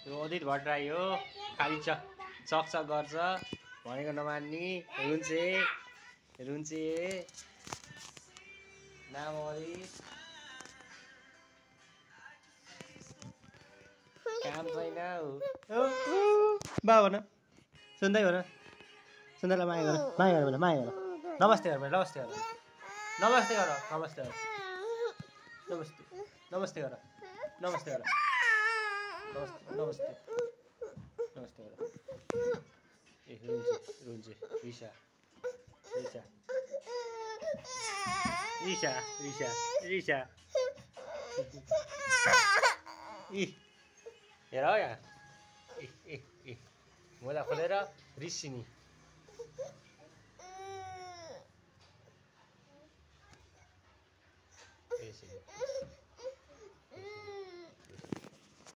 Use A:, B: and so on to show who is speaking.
A: यो अदित भट्टराई हो, खालि चकचक गर्छ, भनेको नमान्ने, रुन्चे नाम अदित, काम छैन। बा भन, सुन्दै भन, सुन्दैलाई माया गर, माया गर, माया गर, नमस्ते गर, नमस्ते गर, नमस्ते गर, नमस्ते गर, नमस्ते नमस्ते गर, नमस्ते गर, नमस्ते नमस्ते गर। ए रुन्चे रिसा रिसा रिसा रिसा रिसा इ हेर यहाँ ए मोला खोलेर रिसिनी